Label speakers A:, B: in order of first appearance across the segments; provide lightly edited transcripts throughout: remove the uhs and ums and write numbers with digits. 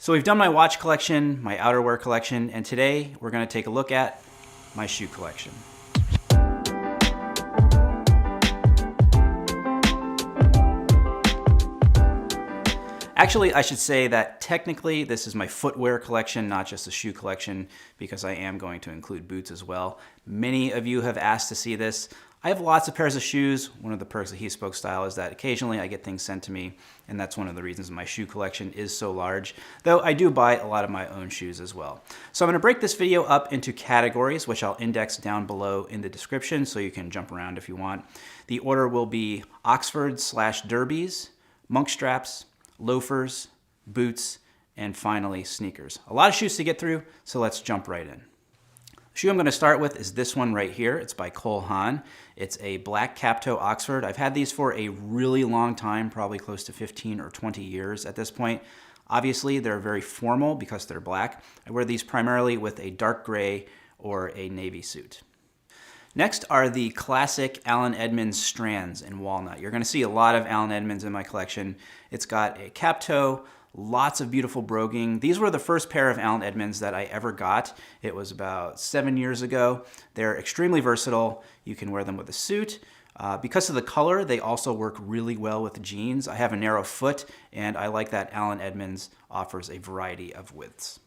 A: So we've done my watch collection, my outerwear collection, and today we're going to take a look at my shoe collection. Actually, I should say that technically this is my footwear collection, not just a shoe collection, because I am going to include boots as well. Many of you have asked to see this. I have lots of pairs of shoes. One of the perks of He Spoke Style is that occasionally I get things sent to me, and that's one of the reasons my shoe collection is so large, though I do buy a lot of my own shoes as well. So I'm going to break this video up into categories, which I'll index down below in the description so you can jump around if you want. The order will be Oxford/Derbies, Monkstraps, loafers, boots, and finally sneakers. A lot of shoes to get through, so let's jump right in. The shoe I'm going to start with is this one right here. It's by Cole Haan. It's a black cap-toe Oxford. I've had these for a really long time, probably close to 15 or 20 years at this point. Obviously, they're very formal because they're black. I wear these primarily with a dark gray or a navy suit. Next are the classic Allen Edmonds strands in walnut. You're going to see a lot of Allen Edmonds in my collection. It's got a cap toe, lots of beautiful broguing. These were the first pair of Allen Edmonds that I ever got. It was about 7 years ago. They're extremely versatile. You can wear them with a suit. Because of the color, they also work really well with jeans. I have a narrow foot, and I like that Allen Edmonds offers a variety of widths.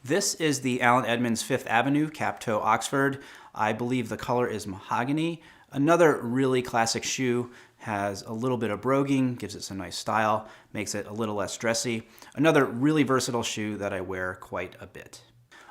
A: This is the Allen Edmonds Fifth Avenue cap-toe Oxford. I believe the color is mahogany. Another really classic shoe, has a little bit of broguing, gives it some nice style, makes it a little less dressy. Another really versatile shoe that I wear quite a bit.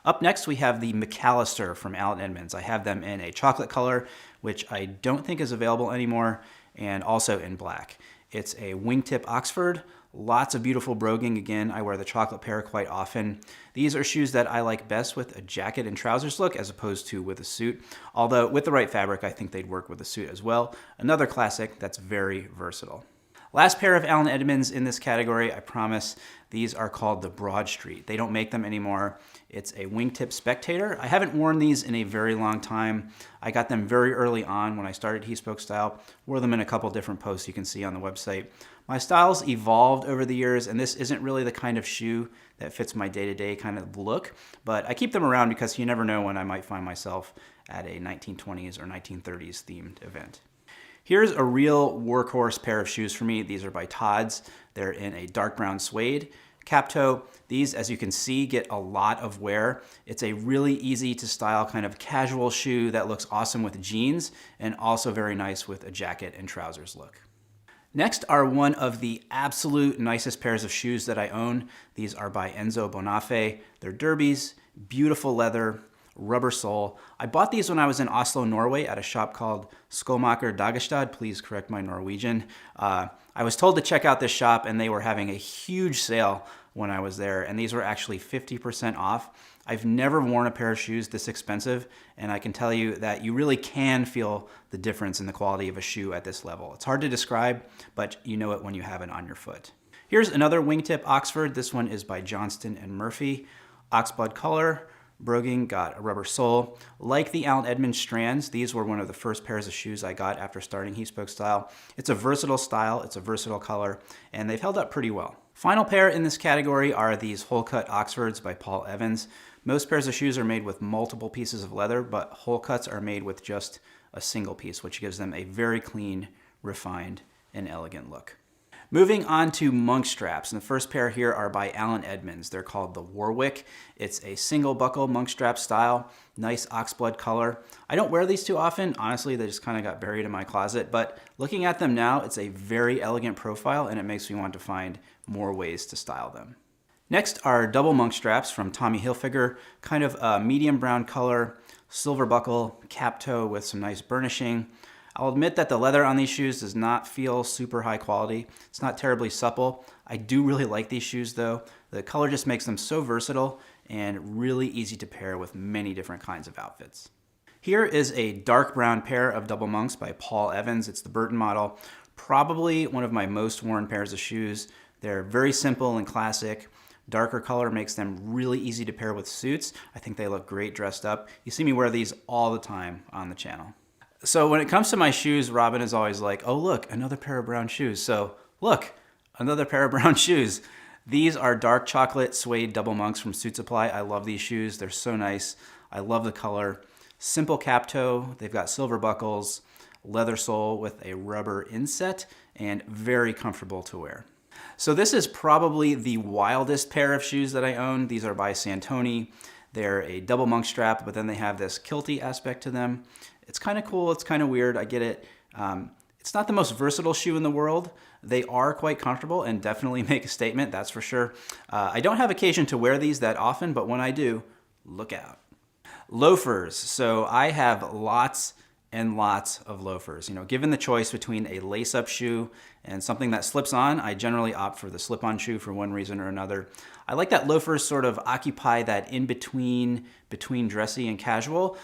A: Up next we have the McAllister from Allen Edmonds. I have them in a chocolate color, which I don't think is available anymore, and also in black. It's a wingtip Oxford. Lots of beautiful broguing. Again, I wear the chocolate pair quite often. These are shoes that I like best with a jacket and trousers look as opposed to with a suit. Although with the right fabric, I think they'd work with a suit as well. Another classic that's very versatile. Last pair of Allen Edmonds in this category, I promise. These are called the Broad Street. They don't make them anymore. It's a wingtip Spectator. I haven't worn these in a very long time. I got them very early on when I started He Spoke Style. Wore them in a couple different posts you can see on the website. My styles evolved over the years, and this isn't really the kind of shoe that fits my day-to-day kind of look, but I keep them around because you never know when I might find myself at a 1920s or 1930s themed event. Here's a real workhorse pair of shoes for me. These are by Tod's. They're in a dark brown suede cap toe. These, as you can see, get a lot of wear. It's a really easy to style kind of casual shoe that looks awesome with jeans and also very nice with a jacket and trousers look. Next are one of the absolute nicest pairs of shoes that I own. These are by Enzo Bonafé. They're derbies, beautiful leather, rubber sole. I bought these when I was in Oslo, Norway at a shop called Skomaker Dagestad. Please correct my Norwegian. I was told to check out this shop and they were having a huge sale when I was there, and these were actually 50% off. I've never worn a pair of shoes this expensive, and I can tell you that you really can feel the difference in the quality of a shoe at this level. It's hard to describe, but you know it when you have it on your foot. Here's another wingtip Oxford. This one is by Johnston & Murphy. Oxblood color, broguing, got a rubber sole. Like the Allen Edmonds strands, these were one of the first pairs of shoes I got after starting He Spoke Style. It's a versatile style, it's a versatile color, and they've held up pretty well. Final pair in this category are these hole cut Oxfords by Paul Evans. Most pairs of shoes are made with multiple pieces of leather, but hole cuts are made with just a single piece, which gives them a very clean, refined, and elegant look. Moving on to Monkstraps, and the first pair here are by Allen Edmonds. They're called the Warwick. It's a single buckle Monkstrap style, nice oxblood color. I don't wear these too often. Honestly, they just kind of got buried in my closet, but looking at them now, it's a very elegant profile, and it makes me want to find more ways to style them. Next are double Monkstraps from Tommy Hilfiger, kind of a medium brown color, silver buckle, cap toe with some nice burnishing. I'll admit that the leather on these shoes does not feel super high quality. It's not terribly supple. I do really like these shoes though. The color just makes them so versatile and really easy to pair with many different kinds of outfits. Here is a dark brown pair of double monks by Paul Evans. It's the Burton model. Probably one of my most worn pairs of shoes. They're very simple and classic. Darker color makes them really easy to pair with suits. I think they look great dressed up. You see me wear these all the time on the channel. So when it comes to my shoes, Robin is always like, oh look, another pair of brown shoes. So look, another pair of brown shoes. These are dark chocolate suede double monks from Suit Supply. I love these shoes. They're so nice. I love the color. Simple cap toe. They've got silver buckles, leather sole with a rubber inset, and very comfortable to wear. So this is probably the wildest pair of shoes that I own. These are by Santoni. They're a double monk strap, but then they have this kilty aspect to them. It's kind of cool. It's kind of weird. I get it. It's not the most versatile shoe in the world. They are quite comfortable and definitely make a statement, that's for sure. I don't have occasion to wear these that often, but when I do, look out. Loafers. So I have lots and lots of loafers. You know, given the choice between a lace-up shoe and something that slips on, I generally opt for the slip-on shoe for one reason or another. I like that loafers sort of occupy that in-between between dressy and casual.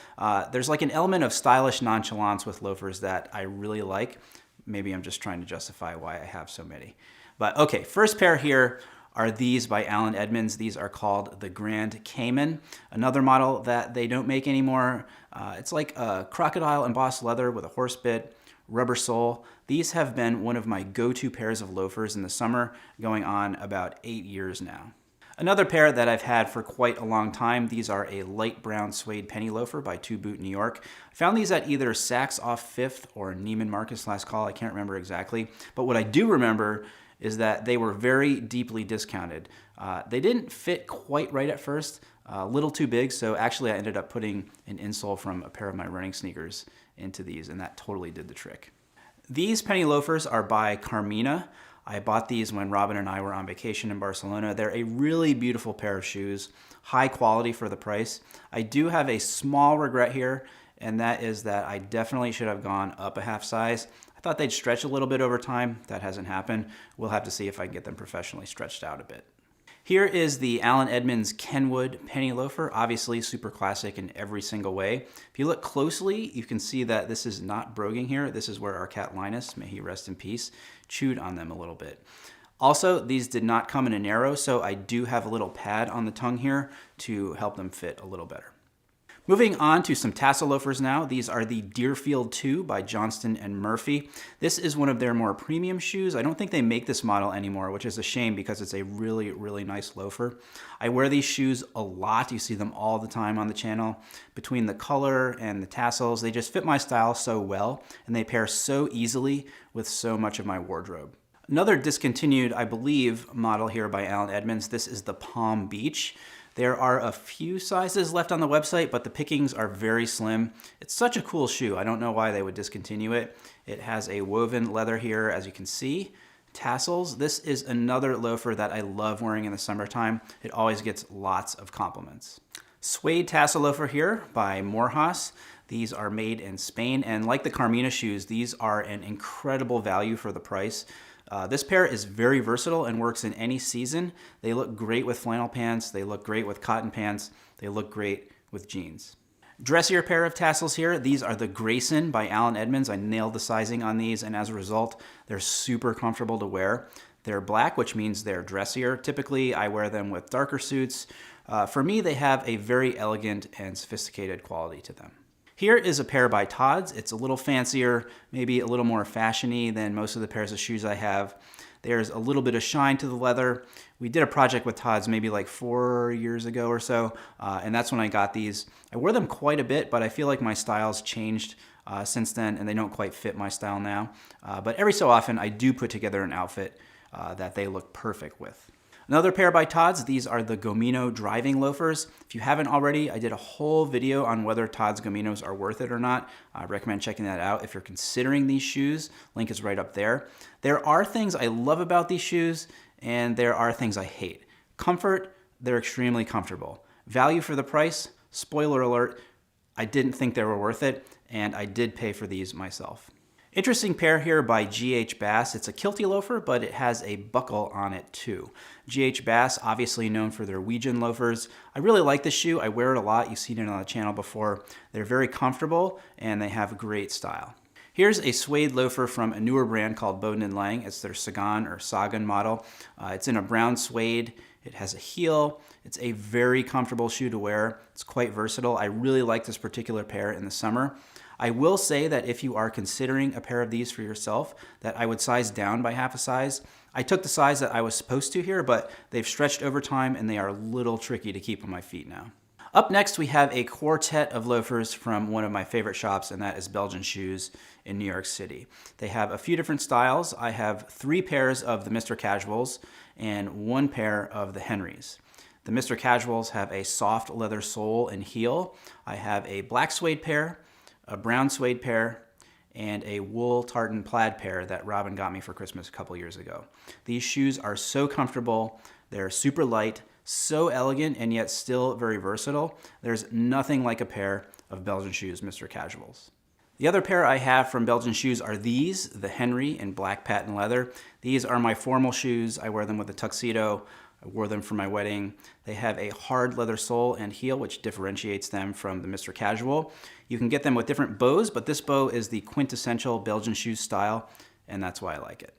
A: There's like an element of stylish nonchalance with loafers that I really like. Maybe I'm just trying to justify why I have so many. But okay, first pair here are these by Allen Edmonds. These are called the Grand Cayman, another model that they don't make anymore. It's like a crocodile embossed leather with a horse bit, rubber sole. These have been one of my go-to pairs of loafers in the summer, going on about 8 years now. Another pair that I've had for quite a long time, these are a light brown suede penny loafer by Two Boot New York. I found these at either Saks Off Fifth or Neiman Marcus last call, I can't remember exactly. But what I do remember is that they were very deeply discounted. They didn't fit quite right at first, a little too big, so actually I ended up putting an insole from a pair of my running sneakers into these, and that totally did the trick. These penny loafers are by Carmina. I bought these when Robin and I were on vacation in Barcelona. They're a really beautiful pair of shoes, high quality for the price. I do have a small regret here, and that is that I definitely should have gone up a half size. I thought they'd stretch a little bit over time. That hasn't happened. We'll have to see if I can get them professionally stretched out a bit. Here is the Allen Edmonds Kenwood penny loafer, obviously super classic in every single way. If you look closely, you can see that this is not broguing here. This is where our cat Linus, may he rest in peace, chewed on them a little bit. Also, these did not come in a narrow, so I do have a little pad on the tongue here to help them fit a little better. Moving on to some tassel loafers now. These are the Deerfield 2 by Johnston & Murphy. This is one of their more premium shoes. I don't think they make this model anymore, which is a shame because it's a really, really nice loafer. I wear these shoes a lot. You see them all the time on the channel. Between the color and the tassels, they just fit my style so well, and they pair so easily with so much of my wardrobe. Another discontinued, I believe, model here by Allen Edmonds. This is the Palm Beach. There are a few sizes left on the website, but the pickings are very slim. It's such a cool shoe. I don't know why they would discontinue it. It has a woven leather here, as you can see. Tassels. This is another loafer that I love wearing in the summertime. It always gets lots of compliments. Suede tassel loafer here by Morehouse. These are made in Spain, and like the Carmina shoes, these are an incredible value for the price. This pair is very versatile and works in any season. They look great with flannel pants, they look great with cotton pants, they look great with jeans. Dressier pair of tassels here. These are the Grayson by Allen Edmonds. I nailed the sizing on these, and as a result, they're super comfortable to wear. They're black, which means they're dressier. Typically, I wear them with darker suits. For me, they have a very elegant and sophisticated quality to them. Here is a pair by Tod's. It's a little fancier, maybe a little more fashiony than most of the pairs of shoes I have. There's a little bit of shine to the leather. We did a project with Tod's maybe like 4 years ago or so, and that's when I got these. I wore them quite a bit, but I feel like my style's changed since then, and they don't quite fit my style now. But every so often, I do put together an outfit that they look perfect with. Another pair by Tod's, these are the Gomino driving loafers. If you haven't already, I did a whole video on whether Tod's Gominos are worth it or not. I recommend checking that out if you're considering these shoes. Link is right up there. There are things I love about these shoes, and there are things I hate. Comfort, they're extremely comfortable. Value for the price, spoiler alert, I didn't think they were worth it, and I did pay for these myself. Interesting pair here by G.H. Bass. It's a kilty loafer, but it has a buckle on it too. G.H. Bass, obviously known for their Ouijan loafers. I really like this shoe. I wear it a lot. You've seen it on the channel before. They're very comfortable, and they have great style. Here's a suede loafer from a newer brand called Bowden & Lang. It's their Sagan model. It's in a brown suede. It has a heel. It's a very comfortable shoe to wear. It's quite versatile. I really like this particular pair in the summer. I will say that if you are considering a pair of these for yourself, that I would size down by half a size. I took the size that I was supposed to here, but they've stretched over time and they are a little tricky to keep on my feet now. Up next, we have a quartet of loafers from one of my favorite shops, and that is Belgian Shoes in New York City. They have a few different styles. I have 3 pairs of the Mr. Casuals and 1 pair of the Henrys. The Mr. Casuals have a soft leather sole and heel. I have a black suede pair, a brown suede pair, and a wool tartan plaid pair that Robin got me for Christmas a couple years ago. These shoes are so comfortable. They're super light, so elegant, and yet still very versatile. There's nothing like a pair of Belgian Shoes Mr. Casuals. The other pair I have from Belgian Shoes are these, the Henry in black patent leather. These are my formal shoes. I wear them with a tuxedo. I wore them for my wedding. They have a hard leather sole and heel, which differentiates them from the Mr. Casual. You can get them with different bows, but this bow is the quintessential Belgian Shoes style, and that's why I like it.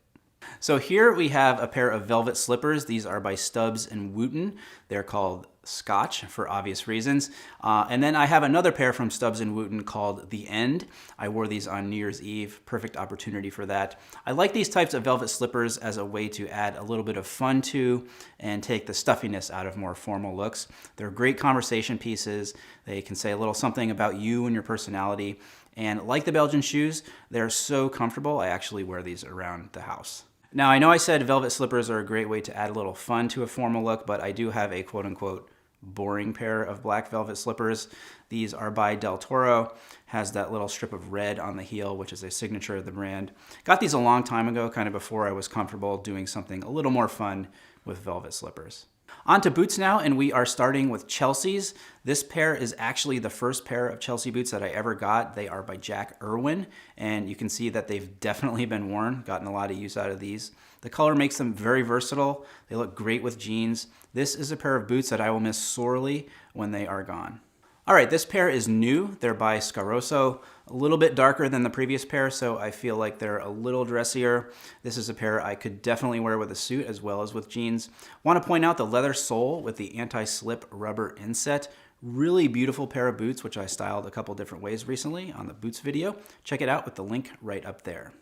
A: So here we have a pair of velvet slippers. These are by Stubbs and Wooten. They're called Scotch for obvious reasons. And then I have another pair from Stubbs and Wooten called The End. I wore these on New Year's Eve. Perfect opportunity for that. I like these types of velvet slippers as a way to add a little bit of fun to and take the stuffiness out of more formal looks. They're great conversation pieces. They can say a little something about you and your personality. And like the Belgian Shoes, they're so comfortable, I actually wear these around the house. Now, I know I said velvet slippers are a great way to add a little fun to a formal look, but I do have a quote-unquote boring pair of black velvet slippers. These are by Del Toro, has that little strip of red on the heel, which is a signature of the brand. Got these a long time ago, kind of before I was comfortable doing something a little more fun with velvet slippers. On to boots now, and we are starting with Chelsea's. This pair is actually the first pair of Chelsea boots that I ever got. They are by Jack Irwin, and you can see that they've definitely been worn, gotten a lot of use out of these. The color makes them very versatile. They look great with jeans. This is a pair of boots that I will miss sorely when they are gone. All right, this pair is new. They're by Scaroso, a little bit darker than the previous pair, so I feel like they're a little dressier. This is a pair I could definitely wear with a suit as well as with jeans. Want to point out the leather sole with the anti-slip rubber inset. Really beautiful pair of boots, which I styled a couple different ways recently on the boots video. Check it out with the link right up there.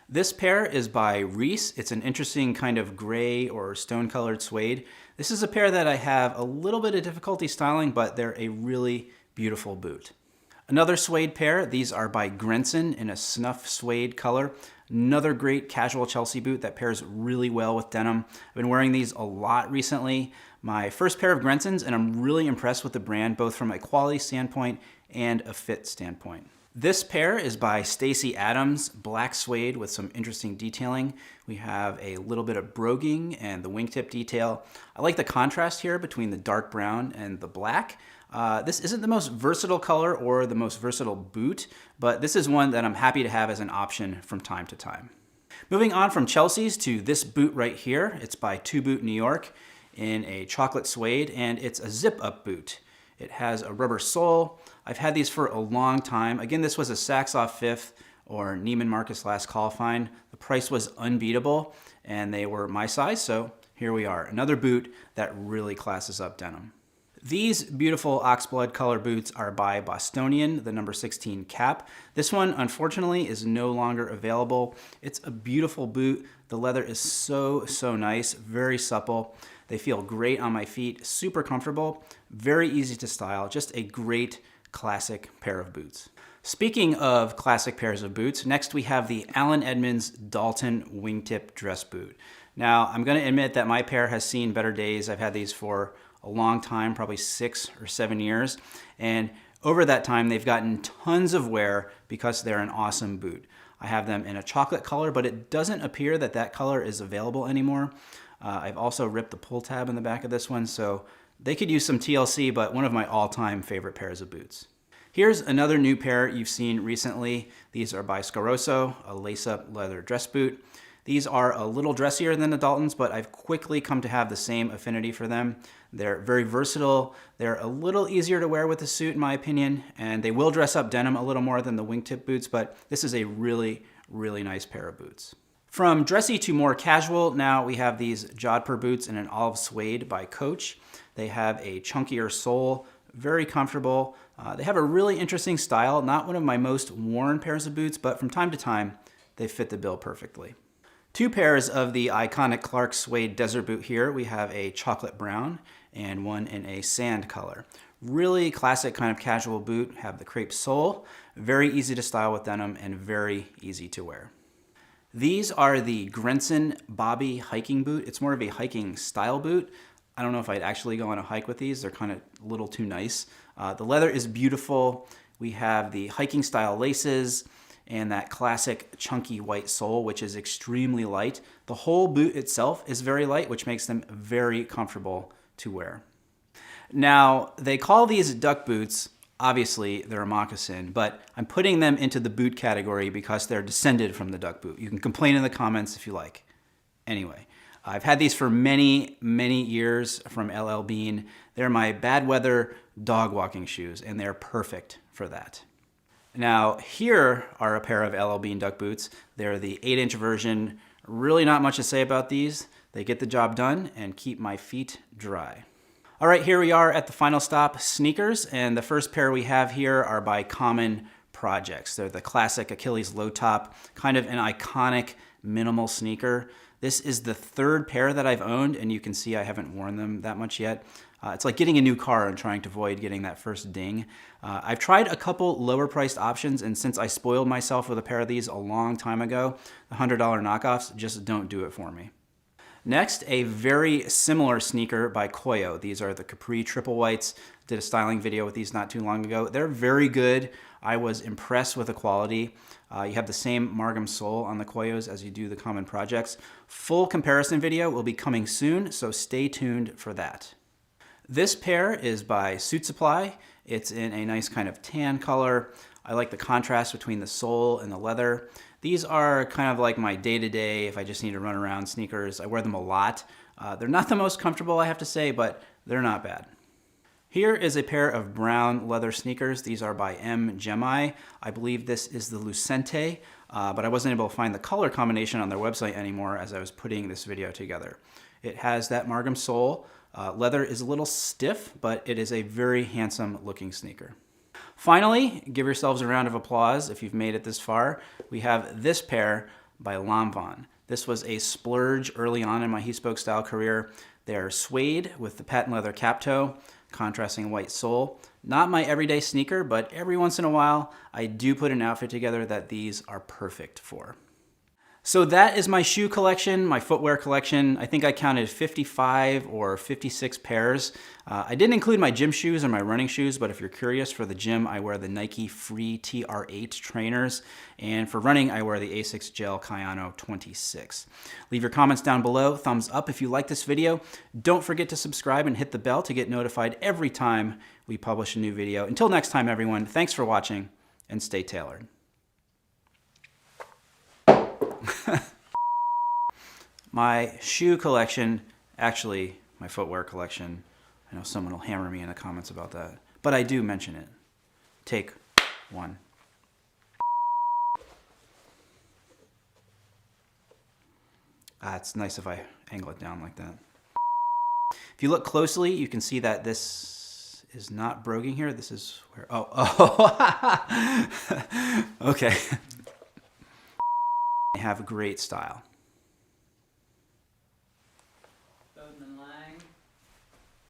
A: This pair is by Reese. It's an interesting kind of gray or stone-colored suede. This is a pair that I have a little bit of difficulty styling, but they're a really beautiful boot. Another suede pair. These are by Grenson in a snuff suede color. Another great casual Chelsea boot that pairs really well with denim. I've been wearing these a lot recently. My first pair of Grensons, and I'm really impressed with the brand, both from a quality standpoint and a fit standpoint. This pair is by Stacy Adams, black suede with some interesting detailing. We have a little bit of broguing and the wingtip detail. I like the contrast here between the dark brown and the black. This isn't the most versatile color or the most versatile boot, but this is one that I'm happy to have as an option from time to time. Moving on from Chelsea's to this boot right here. It's by Two Boot New York in a chocolate suede, and it's a zip-up boot. It has a rubber sole. I've had these for a long time. Again, this was a Saks Off Fifth or Neiman Marcus Last Call find. The price was unbeatable, and they were my size, so here we are. Another boot that really classes up denim. These beautiful oxblood color boots are by Bostonian, the number 16 cap. This one, unfortunately, is no longer available. It's a beautiful boot. The leather is so nice, very supple. They feel great on my feet, super comfortable, very easy to style, just a great classic pair of boots. Speaking of classic pairs of boots, next we have the Allen Edmonds Dalton Wingtip Dress Boot. Now, I'm going to admit that my pair has seen better days. I've had these for a long time, probably 6 or 7 years, and over that time they've gotten tons of wear because they're an awesome boot. I have them in a chocolate color, but it doesn't appear that that color is available anymore. I've also ripped the pull tab in the back of this one, so they could use some TLC, but one of my all-time favorite pairs of boots. Here's another new pair you've seen recently. These are by Scaroso, a lace-up leather dress boot. These are a little dressier than the Daltons, but I've quickly come to have the same affinity for them. They're very versatile. They're a little easier to wear with a suit, in my opinion, and they will dress up denim a little more than the wingtip boots, but this is a really nice pair of boots. From dressy to more casual, now we have these Jodhpur boots in an olive suede by Coach. They have a chunkier sole, very comfortable. They have a really interesting style, not one of my most worn pairs of boots, but from time to time, they fit the bill perfectly. Two pairs of the iconic Clark suede desert boot here. We have a chocolate brown and one in a sand color. Really classic kind of casual boot, have the crepe sole, very easy to style with denim and very easy to wear. These are the Grenson Bobby hiking boot. It's more of a hiking style boot. I don't know if I'd actually go on a hike with these. They're kind of a little too nice. The leather is beautiful. We have the hiking style laces and that classic chunky white sole, which is extremely light. The whole boot itself is very light, which makes them very comfortable to wear. Now, they call these duck boots. Obviously, they're a moccasin, but I'm putting them into the boot category because they're descended from the duck boot. You can complain in the comments if you like. Anyway, I've had these for many, many years from LL Bean. They're my bad weather dog walking shoes, and they're perfect for that. Now, here are a pair of LL Bean duck boots. They're the 8-inch version. Really not much to say about these. They get the job done and keep my feet dry. All right, here we are at the final stop, sneakers, and the first pair we have here are by Common Projects. They're the classic Achilles low top, kind of an iconic minimal sneaker. This is the third pair that I've owned, and you can see I haven't worn them that much yet. It's like getting a new car and trying to avoid getting that first ding. I've tried a couple lower priced options, and since I spoiled myself with a pair of these a long time ago, the $100 knockoffs just don't do it for me. Next, a very similar sneaker by Koyo. These are the Capri Triple Whites. Did a styling video with these not too long ago. They're very good. I was impressed with the quality. You have the same Margam sole on the Koyos as you do the Common Projects. Full comparison video will be coming soon, so stay tuned for that. This pair is by Suit Supply. It's in a nice kind of tan color. I like the contrast between the sole and the leather. These are kind of like my day-to-day, if I just need to run around, sneakers. I wear them a lot. They're not the most comfortable, I have to say, but they're not bad. Here is a pair of brown leather sneakers. These are by M. Gemini. I believe this is the Lucente, but I wasn't able to find the color combination on their website anymore as I was putting this video together. It has that Margam sole. Leather is a little stiff, but it is a very handsome looking sneaker. Finally, give yourselves a round of applause if you've made it this far. We have this pair by Lanvin. This was a splurge early on in my He-Spoke style career. They are suede with the patent leather cap toe, contrasting white sole. Not my everyday sneaker, but every once in a while, I do put an outfit together that these are perfect for. So that is my shoe collection, my footwear collection. I think I counted 55 or 56 pairs. I didn't include my gym shoes or my running shoes, but if you're curious, for the gym, I wear the Nike Free TR8 trainers. And for running, I wear the Asics Gel Kayano 26. Leave your comments down below. Thumbs up if you like this video. Don't forget to subscribe and hit the bell to get notified every time we publish a new video. Until next time, everyone, thanks for watching and stay tailored. My shoe collection, actually my footwear collection. I know someone will hammer me in the comments about that, but I do mention it. Take one. It's nice if I angle it down like that. If you look closely, you can see that this is not broguing here. This is where, oh. Okay. Have great style.